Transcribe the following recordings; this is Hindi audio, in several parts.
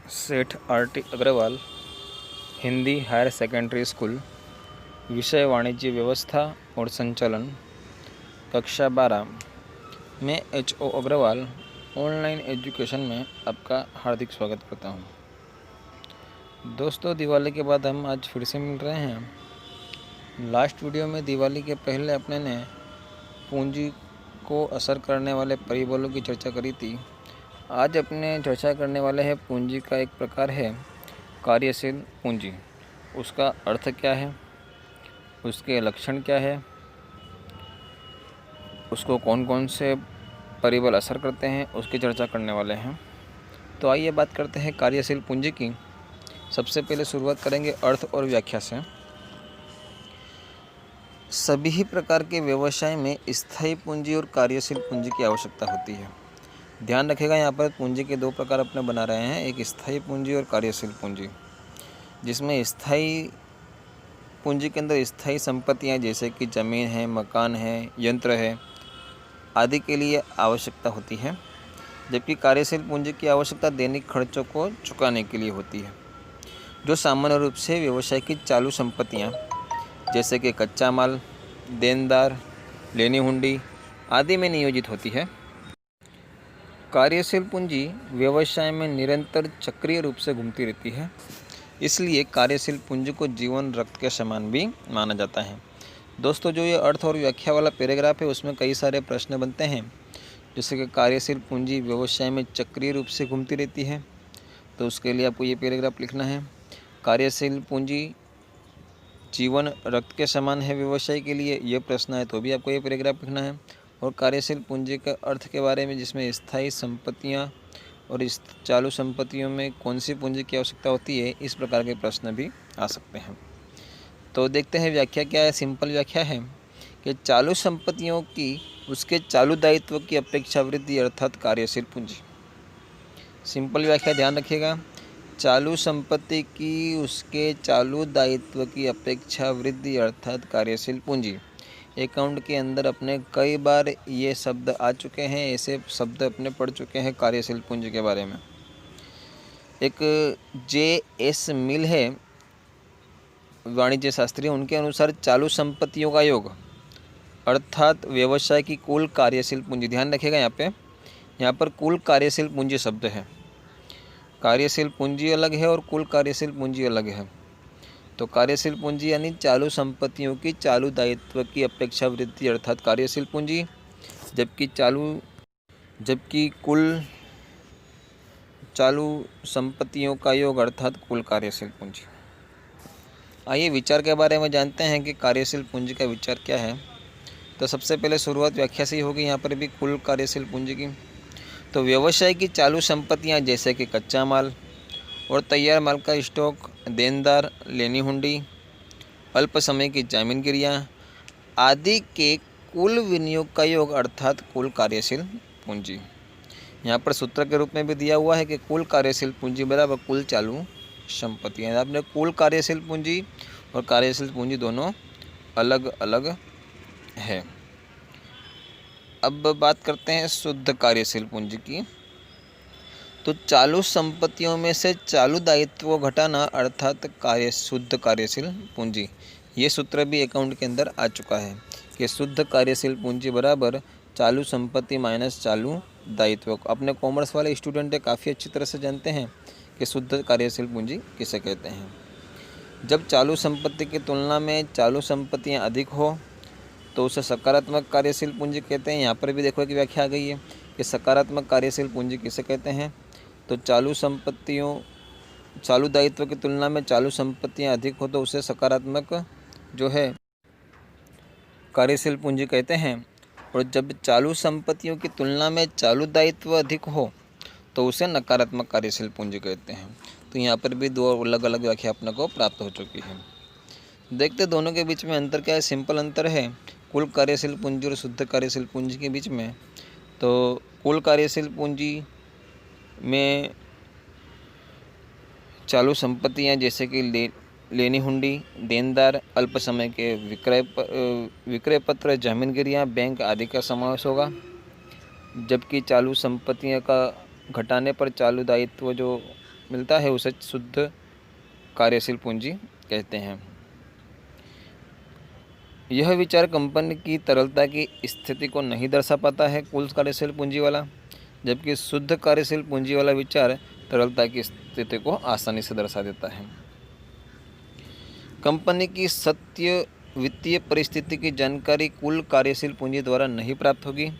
सेठ R T. Agarwal, Hindi higher secondary school, विषय वाणिज्य व्यवस्था और संचालन, कक्षा 12 में H.O. अग्रवाल ऑनलाइन एजुकेशन में आपका हार्दिक स्वागत करता हूं। दोस्तों, दिवाली के बाद हम आज फिर से मिल रहे हैं। लास्ट वीडियो में दिवाली के पहले अपने ने पूंजी को असर करने वाले परिबलों की चर्चा करी थी। आज अपने चर्चा करने वाले हैं पूंजी का एक प्रकार है कार्यशील पूंजी। उसका अर्थ क्या है, उसके लक्षण क्या है, उसको कौन कौन से परिबल असर करते हैं, उसकी चर्चा करने वाले हैं। तो आइए बात करते हैं कार्यशील पूंजी की। सबसे पहले शुरुआत करेंगे अर्थ और व्याख्या से। सभी ही प्रकार के व्यवसाय में स्थायी पूंजी और कार्यशील पूंजी की आवश्यकता होती है। ध्यान रखिएगा, यहाँ पर पूंजी के दो प्रकार अपने बना रहे हैं, एक स्थायी पूंजी और कार्यशील पूंजी। जिसमें स्थायी पूंजी के अंदर स्थायी संपत्तियाँ जैसे कि ज़मीन है, मकान है, यंत्र है आदि के लिए आवश्यकता होती है, जबकि कार्यशील पूंजी की आवश्यकता दैनिक खर्चों को चुकाने के लिए होती है, जो सामान्य रूप से व्यवसाय की चालू संपत्तियाँ जैसे कि कच्चा माल, देनदार, लेनी हुंडी आदि में नियोजित होती है। कार्यशील पूंजी व्यवसाय में निरंतर चक्रीय रूप से घूमती रहती है, इसलिए कार्यशील पूंजी को जीवन रक्त के समान भी माना जाता है। दोस्तों, जो ये अर्थ और व्याख्या वाला पैराग्राफ है उसमें कई सारे प्रश्न बनते हैं, जैसे कि कार्यशील पूंजी व्यवसाय में चक्रीय रूप से घूमती रहती है, तो उसके लिए आपको ये पैराग्राफ लिखना है। कार्यशील पूंजी जीवन रक्त के समान है व्यवसाय के लिए, ये प्रश्न है तो भी आपको ये पैराग्राफ लिखना है। और कार्यशील पूंजी के अर्थ के बारे में, जिसमें स्थायी संपत्तियाँ और इस चालू संपत्तियों में कौन सी पूंजी की आवश्यकता होती है, इस प्रकार के प्रश्न भी आ सकते हैं। तो देखते हैं व्याख्या क्या है। सिंपल व्याख्या है कि चालू संपत्तियों की उसके चालू दायित्व की अपेक्षा वृद्धि अर्थात कार्यशील पूंजी। सिंपल व्याख्या ध्यान रखिएगा, चालू संपत्ति की उसके चालू दायित्व की अपेक्षा वृद्धि अर्थात कार्यशील पूंजी। अकाउंट के अंदर अपने कई बार ये शब्द आ चुके हैं, ऐसे शब्द अपने पढ़ चुके हैं कार्यशील पूंजी के बारे में। एक J.S. मिल है वाणिज्य शास्त्री, उनके अनुसार चालू संपत्तियों का योग अर्थात व्यवसाय की कुल कार्यशील पूंजी। ध्यान रखिएगा, यहाँ पर कुल कार्यशील पूंजी शब्द है। कार्यशील पूंजी अलग है और कुल कार्यशील पूंजी अलग है। तो कार्यशील पूंजी यानी चालू संपत्तियों की चालू दायित्व की अपेक्षा वृद्धि अर्थात कार्यशील पूंजी, जबकि कुल चालू संपत्तियों का योग अर्थात कुल कार्यशील पूंजी। आइए विचार के बारे में जानते हैं कि कार्यशील पूंजी का विचार क्या है। तो सबसे पहले शुरुआत व्याख्या से ही होगी, यहाँ पर भी कुल कार्यशील पूंजी की। तो व्यवसाय की चालू संपत्तियाँ जैसे कि कच्चा माल और तैयार माल का स्टॉक, देनदार, लेनी हुंडी, अल्प समय की जामीनगिरियाँ आदि के कुल विनियोग का योग अर्थात कुल कार्यशील पूंजी। यहाँ पर सूत्र के रूप में भी दिया हुआ है कि कुल कार्यशील पूंजी बराबर कुल चालू संपत्तियाँ। आपने कुल कार्यशील पूंजी और कार्यशील पूंजी दोनों अलग अलग है। अब बात करते हैं शुद्ध कार्यशील पूंजी की। तो चालू संपत्तियों में से चालू दायित्व घटाना अर्थात शुद्ध कार्यशील पूंजी। ये सूत्र भी अकाउंट के अंदर आ चुका है कि शुद्ध कार्यशील पूंजी बराबर चालू संपत्ति माइनस चालू दायित्व। अपने कॉमर्स वाले स्टूडेंट काफ़ी अच्छी तरह से जानते हैं कि शुद्ध कार्यशील पूंजी किसे कहते हैं। जब चालू संपत्ति की तुलना में चालू संपत्तियाँ अधिक हो तो उसे सकारात्मक कार्यशील पूंजी कहते हैं। यहाँ पर भी देखो कि व्याख्या आ गई है कि सकारात्मक कार्यशील पूंजी किसे कहते हैं। तो चालू दायित्व की तुलना में चालू संपत्तियाँ अधिक हो तो उसे सकारात्मक जो है कार्यशील पूंजी कहते हैं। और जब चालू संपत्तियों की तुलना में चालू दायित्व अधिक हो तो उसे नकारात्मक कार्यशील पूंजी कहते हैं। तो यहाँ पर भी दो अलग अलग व्याख्या अपने को प्राप्त हो चुकी है। देखते दोनों के बीच में अंतर क्या है। सिंपल अंतर है कुल कार्यशील पूंजी और शुद्ध कार्यशील पूंजी के बीच में। तो कुल कार्यशील पूंजी में चालू संपत्तियाँ जैसे कि लेनी हुंडी, देनदार, अल्प समय के विक्रय पत्र, जामीनगिरियाँ, बैंक आदि का समावेश होगा, जबकि चालू संपत्तियों का घटाने पर चालू दायित्व जो मिलता है उसे शुद्ध कार्यशील पूंजी कहते हैं। यह विचार कंपनी की तरलता की स्थिति को नहीं दर्शा पाता है कुल कार्यशील पूंजी वाला, जबकि शुद्ध कार्यशील पूंजी वाला विचार तरलता की स्थिति को आसानी से दर्शा देता है। कंपनी की सत्य वित्तीय परिस्थिति की जानकारी कुल कार्यशील पूंजी द्वारा नहीं प्राप्त होगी,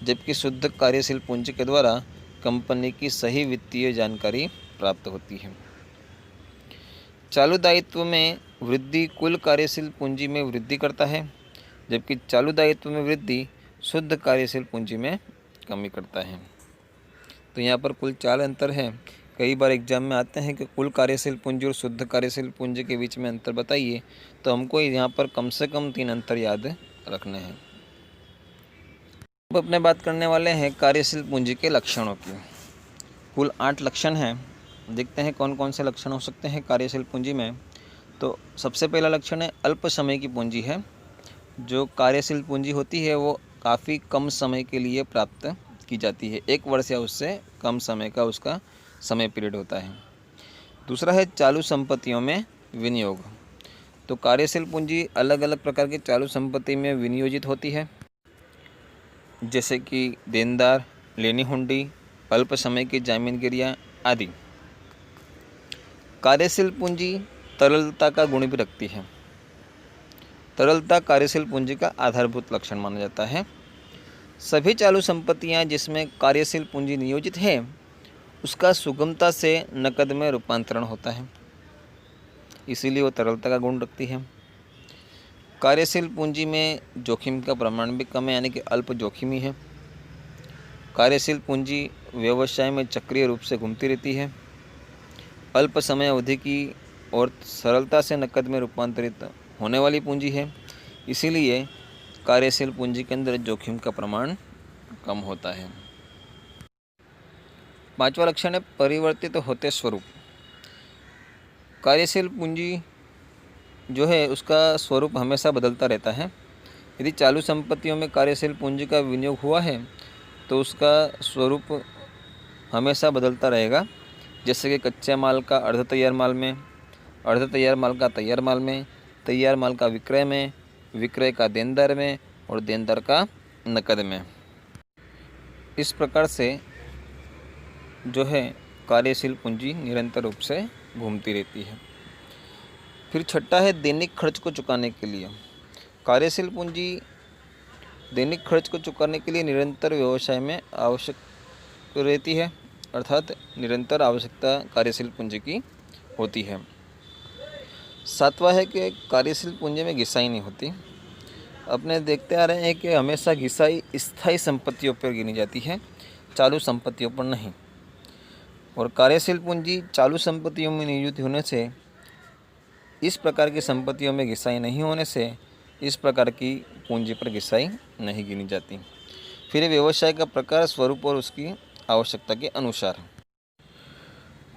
जबकि शुद्ध कार्यशील पूंजी के द्वारा कंपनी की सही वित्तीय जानकारी प्राप्त होती है। चालू दायित्व में वृद्धि कुल कार्यशील पूंजी में वृद्धि करता है, जबकि चालू दायित्व में वृद्धि शुद्ध कार्यशील पूंजी में कमी करता है। तो यहाँ पर कुल 4 अंतर है। कई बार एग्जाम में आते हैं कि कुल कार्यशील पूंजी और शुद्ध कार्यशील पूंजी के बीच में अंतर बताइए, तो हमको यहाँ पर कम से कम 3 अंतर याद रखने हैं। अब अपने बात करने वाले हैं कार्यशील पूंजी के लक्षणों की। कुल 8 लक्षण हैं। देखते हैं कौन कौन से लक्षण हो सकते हैं कार्यशील पूंजी में। तो सबसे पहला लक्षण है अल्प समय की पूंजी है। जो कार्यशील पूंजी होती है वो काफ़ी कम समय के लिए प्राप्त की जाती है, 1 वर्ष या उससे कम समय का उसका समय पीरियड होता है। दूसरा है चालू संपत्तियों में विनियोग। तो कार्यशील पूंजी अलग अलग प्रकार की चालू संपत्ति में विनियोजित होती है, जैसे कि देनदार, लेनी हुंडी, अल्प समय की जामीनगिरियाँ आदि। कार्यशील पूंजी तरलता का गुण भी रखती है। तरलता कार्यशील पूंजी का आधारभूत लक्षण माना जाता है। सभी चालू संपत्तियां जिसमें कार्यशील पूंजी नियोजित है उसका सुगमता से नकद में रूपांतरण होता है, इसीलिए वो तरलता का गुण रखती है। कार्यशील पूंजी में जोखिम का प्रमाण भी कम है, यानी कि अल्प जोखिमी है। कार्यशील पूंजी व्यवसाय में चक्रीय रूप से घूमती रहती है। अल्प समय अवधि की और सरलता से नकद में रूपांतरित होने वाली पूंजी है, इसीलिए कार्यशील पूंजी के अंदर जोखिम का प्रमाण कम होता है। 5वां लक्षण है परिवर्तित होते स्वरूप। कार्यशील पूंजी जो है उसका स्वरूप हमेशा बदलता रहता है। यदि चालू संपत्तियों में कार्यशील पूंजी का विनियोग हुआ है तो उसका स्वरूप हमेशा बदलता रहेगा, जैसे कि कच्चे माल का अर्ध तैयार माल में, अर्ध तैयार माल का तैयार माल में, तैयार माल का विक्रय में, विक्रय का देनदार में और देनदार का नकद में। इस प्रकार से जो है कार्यशील पूंजी निरंतर रूप से घूमती रहती है। फिर छठा है दैनिक खर्च को चुकाने के लिए। कार्यशील पूंजी दैनिक खर्च को चुकाने के लिए निरंतर व्यवसाय में आवश्यक रहती है, अर्थात निरंतर आवश्यकता कार्यशील पूंजी की होती है। 7वां है कि कार्यशील पूंजी में घिसाई नहीं होती। अपने देखते आ रहे हैं कि हमेशा घिसाई स्थायी संपत्तियों पर गिनी जाती है, चालू संपत्तियों पर नहीं। और कार्यशील पूंजी चालू संपत्तियों में नियोजित होने से, इस प्रकार की संपत्तियों में घिसाई नहीं होने से इस प्रकार की पूंजी पर घिसाई नहीं गिनी जाती। फिर व्यवसाय का प्रकार, स्वरूप और उसकी आवश्यकता के अनुसार।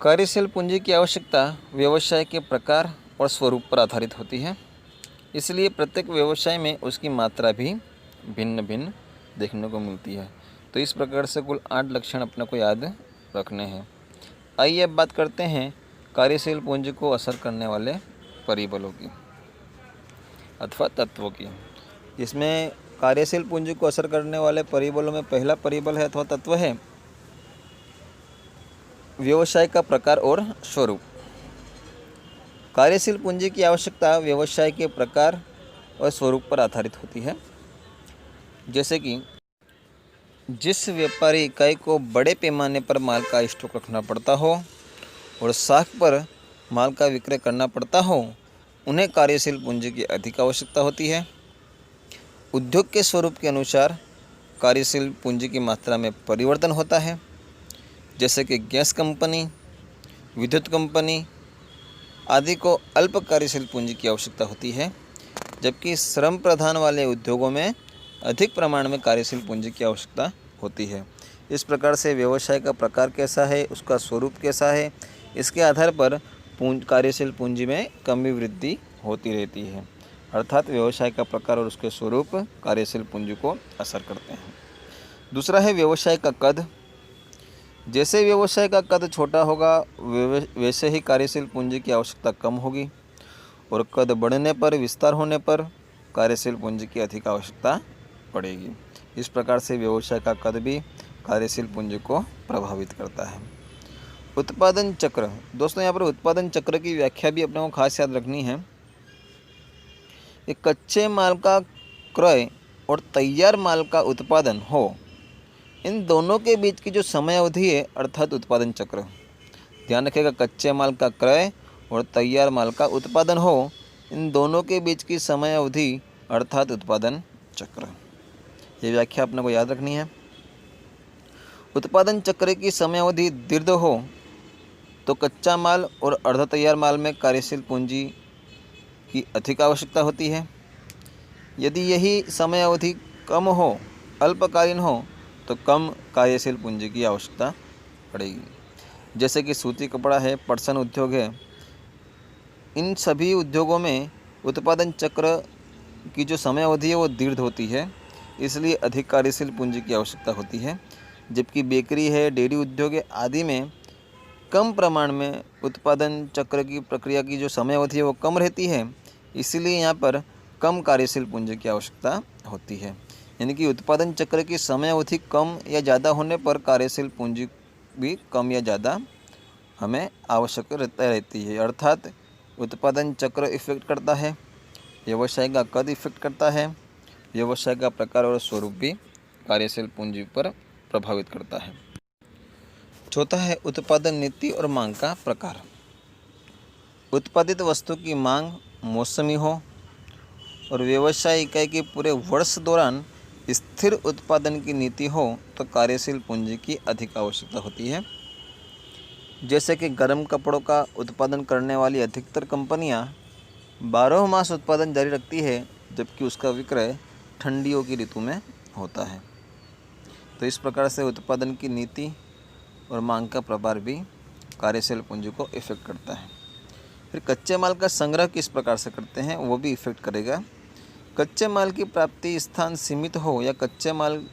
कार्यशील पूंजी की आवश्यकता व्यवसाय के प्रकार और स्वरूप पर आधारित होती है, इसलिए प्रत्येक व्यवसाय में उसकी मात्रा भी भिन्न भिन्न देखने को मिलती है। तो इस प्रकार से कुल 8 लक्षण अपने को याद रखने हैं। आइए अब बात करते हैं कार्यशील पूंजी को असर करने वाले परिबलों की अथवा तत्वों की। इसमें कार्यशील पूंजी को असर करने वाले परिबलों में पहला परिबल है अथवा तत्व है व्यवसाय का प्रकार और स्वरूप। कार्यशील पूंजी की आवश्यकता व्यवसाय के प्रकार और स्वरूप पर आधारित होती है, जैसे कि जिस व्यापारी इकाई को बड़े पैमाने पर माल का स्टॉक रखना पड़ता हो और साख पर माल का विक्रय करना पड़ता हो, उन्हें कार्यशील पूंजी की अधिक आवश्यकता होती है। उद्योग के स्वरूप के अनुसार कार्यशील पूंजी की मात्रा में परिवर्तन होता है, जैसे कि गैस कंपनी, विद्युत कंपनी आदि को अल्प कार्यशील पूंजी की आवश्यकता होती है, जबकि श्रम प्रधान वाले उद्योगों में अधिक प्रमाण में कार्यशील पूंजी की आवश्यकता होती है। इस प्रकार से व्यवसाय का प्रकार कैसा है, उसका स्वरूप कैसा है, इसके आधार पर कार्यशील पूंजी में कमी वृद्धि होती रहती है। अर्थात व्यवसाय का प्रकार और उसके स्वरूप कार्यशील पूंजी को असर करते हैं। दूसरा है व्यवसाय का कद। जैसे व्यवसाय का कद छोटा होगा वैसे ही कार्यशील पूंजी की आवश्यकता कम होगी, और कद बढ़ने पर, विस्तार होने पर कार्यशील पूंजी की अधिक आवश्यकता पड़ेगी। इस प्रकार से व्यवसाय का कद भी कार्यशील पूंजी को प्रभावित करता है। उत्पादन चक्र, दोस्तों यहाँ पर उत्पादन चक्र की व्याख्या भी अपने को खास याद रखनी है। एक कच्चे माल का क्रय और तैयार माल का उत्पादन हो, इन दोनों के बीच की जो समय अवधि है अर्थात उत्पादन चक्र। ध्यान रखिएगा, कच्चे माल का क्रय और तैयार माल का उत्पादन हो, इन दोनों के बीच की समय अवधि अर्थात उत्पादन चक्र। ये व्याख्या अपने को याद रखनी है। उत्पादन चक्र की समय अवधि दीर्घ हो तो कच्चा माल और अर्ध तैयार माल में कार्यशील पूंजी की अधिक आवश्यकता होती है। यदि यही समय अवधि कम हो, अल्पकालीन हो, तो कम कार्यशील पूंजी की आवश्यकता पड़ेगी। जैसे कि सूती कपड़ा है, पटसन उद्योग है, इन सभी उद्योगों में उत्पादन चक्र की जो समय अवधि है वो दीर्घ होती है, इसलिए अधिक कार्यशील पूंजी की आवश्यकता होती है। जबकि बेकरी है, डेयरी उद्योग है आदि में कम प्रमाण में उत्पादन चक्र की प्रक्रिया की जो समय अवधि है वो कम रहती है, इसीलिए यहाँ पर कम कार्यशील पूंजी की आवश्यकता होती है। यानी कि उत्पादन चक्र की समय अवधि कम या ज़्यादा होने पर कार्यशील पूंजी भी कम या ज़्यादा हमें आवश्यक रहती है। अर्थात उत्पादन चक्र इफेक्ट करता है, व्यवसाय का कद इफेक्ट करता है, व्यवसाय का प्रकार और स्वरूप भी कार्यशील पूंजी पर प्रभावित करता है। चौथा है उत्पादन नीति और मांग का प्रकार। उत्पादित वस्तु की मांग मौसमी हो और व्यवसाय इकाई के पूरे वर्ष दौरान स्थिर उत्पादन की नीति हो तो कार्यशील पूंजी की अधिक आवश्यकता होती है। जैसे कि गर्म कपड़ों का उत्पादन करने वाली अधिकतर कंपनियां 12 मास उत्पादन जारी रखती है, जबकि उसका विक्रय ठंडियों की ऋतु में होता है। तो इस प्रकार से उत्पादन की नीति और मांग का प्रभाव भी कार्यशील पूंजी को इफेक्ट करता है। फिर कच्चे माल का संग्रह किस प्रकार से करते हैं वो भी इफेक्ट करेगा। कच्चे माल की प्राप्ति स्थान सीमित हो या कच्चे माल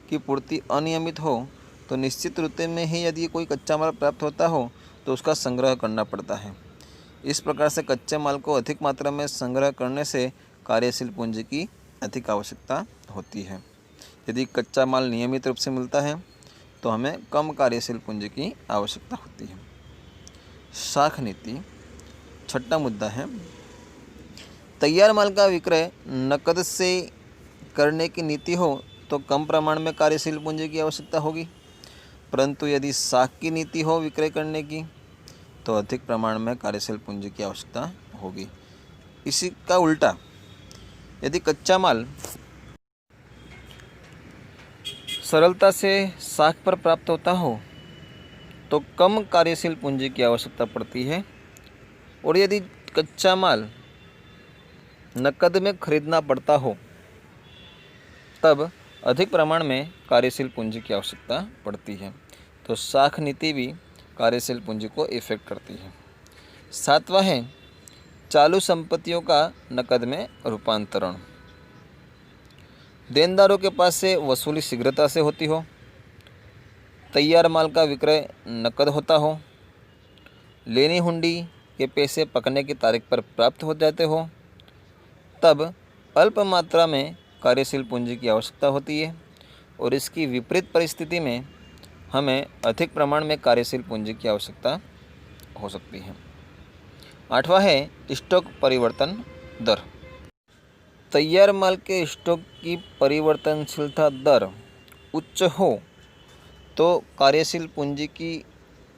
की पूर्ति अनियमित हो तो निश्चित ऋतु में ही यदि कोई कच्चा माल प्राप्त होता हो तो उसका संग्रह करना पड़ता है। इस प्रकार से कच्चे माल को अधिक मात्रा में संग्रह करने से कार्यशील पूंजी की अधिक आवश्यकता होती है। यदि कच्चा माल नियमित रूप से मिलता है तो हमें कम कार्यशील पूंजी की आवश्यकता होती है। साख नीति छठा मुद्दा है। तैयार माल का विक्रय नकद से करने की नीति हो तो कम प्रमाण में कार्यशील पूंजी की आवश्यकता होगी, परंतु यदि साख की नीति हो विक्रय करने की तो अधिक प्रमाण में कार्यशील पूंजी की आवश्यकता होगी। इसी का उल्टा, यदि कच्चा माल सरलता से साख पर प्राप्त होता हो तो कम कार्यशील पूंजी की आवश्यकता पड़ती है, और यदि कच्चा माल नकद में खरीदना पड़ता हो तब अधिक प्रमाण में कार्यशील पूंजी की आवश्यकता पड़ती है। तो साख नीति भी कार्यशील पूंजी को इफेक्ट करती है। सातवां है चालू संपत्तियों का नकद में रूपांतरण। देनदारों के पास से वसूली शीघ्रता से होती हो, तैयार माल का विक्रय नकद होता हो, लेनी हुंडी के पैसे पकने की तारीख पर प्राप्त हो जाते हो, तब अल्प मात्रा में कार्यशील पूंजी की आवश्यकता होती है, और इसकी विपरीत परिस्थिति में हमें अधिक प्रमाण में कार्यशील पूंजी की आवश्यकता हो सकती है। आठवां है स्टॉक परिवर्तन दर। तैयार माल के स्टॉक की परिवर्तनशीलता दर उच्च हो तो कार्यशील पूंजी की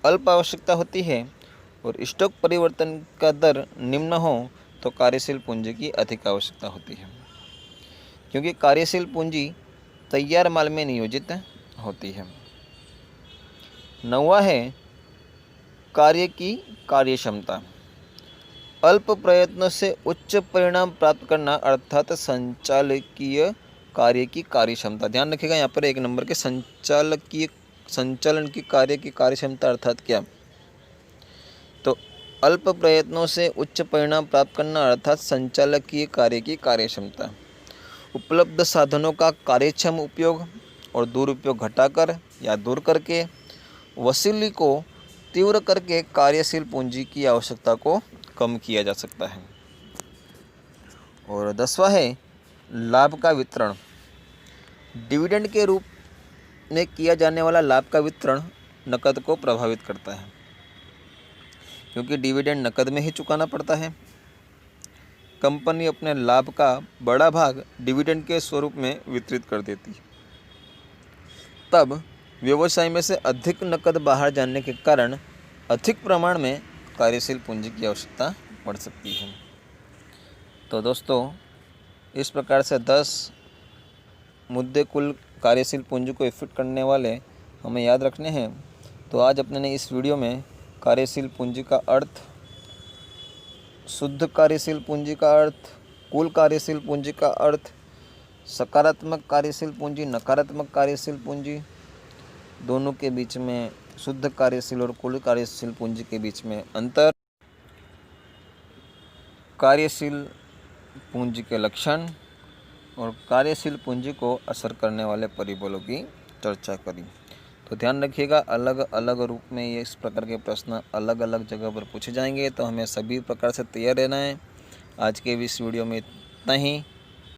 अल्प आवश्यकता होती है, और स्टॉक परिवर्तन का दर निम्न हो तो कार्यशील पूंजी की अधिक आवश्यकता होती है, क्योंकि कार्यशील पूंजी तैयार माल में नियोजित होती है। नौवां है कार्य की कार्यक्षमता। अल्प प्रयत्नों से उच्च परिणाम प्राप्त करना अर्थात संचालकीय कार्य की कार्यक्षमता। ध्यान रखिएगा, यहाँ पर 1 नंबर के संचालन की कार्य की कार्यक्षमता अर्थात क्या। तो अल्प प्रयत्नों से उच्च परिणाम प्राप्त करना अर्थात संचालकीय कार्य की कार्यक्षमता। उपलब्ध साधनों का कार्यक्षम उपयोग और दुरुपयोग घटाकर या दूर करके वसूली को तीव्र करके कार्यशील पूंजी की आवश्यकता को कम किया जा सकता है। और 10वां है लाभ का वितरण। डिविडेंड के रूप में किया जाने वाला लाभ का वितरण नकद को प्रभावित करता है, क्योंकि डिविडेंड नकद में ही चुकाना पड़ता है। कंपनी अपने लाभ का बड़ा भाग डिविडेंड के स्वरूप में वितरित कर देती है। तब व्यवसाय में से अधिक नकद बाहर जाने के कारण अधिक प्रमाण में कार्यशील पूंजी की आवश्यकता पड़ सकती है। तो दोस्तों, इस प्रकार से 10 मुद्दे कुल कार्यशील पूंजी को इफेक्ट करने वाले हमें याद रखने हैं। तो आज अपने ने इस वीडियो में कार्यशील पूंजी का अर्थ, शुद्ध कार्यशील पूंजी का अर्थ, कुल कार्यशील पूंजी का अर्थ, सकारात्मक कार्यशील पूंजी, नकारात्मक कार्यशील पूंजी, दोनों के बीच में, शुद्ध कार्यशील और कुल कार्यशील पूंजी के बीच में अंतर, कार्यशील पूंजी के लक्षण और कार्यशील पूंजी को असर करने वाले परिबलों की चर्चा करी। तो ध्यान रखिएगा, अलग अलग रूप में ये इस प्रकार के प्रश्न अलग अलग जगह पर पूछे जाएंगे, तो हमें सभी प्रकार से तैयार रहना है। आज के इस वीडियो में इतना ही।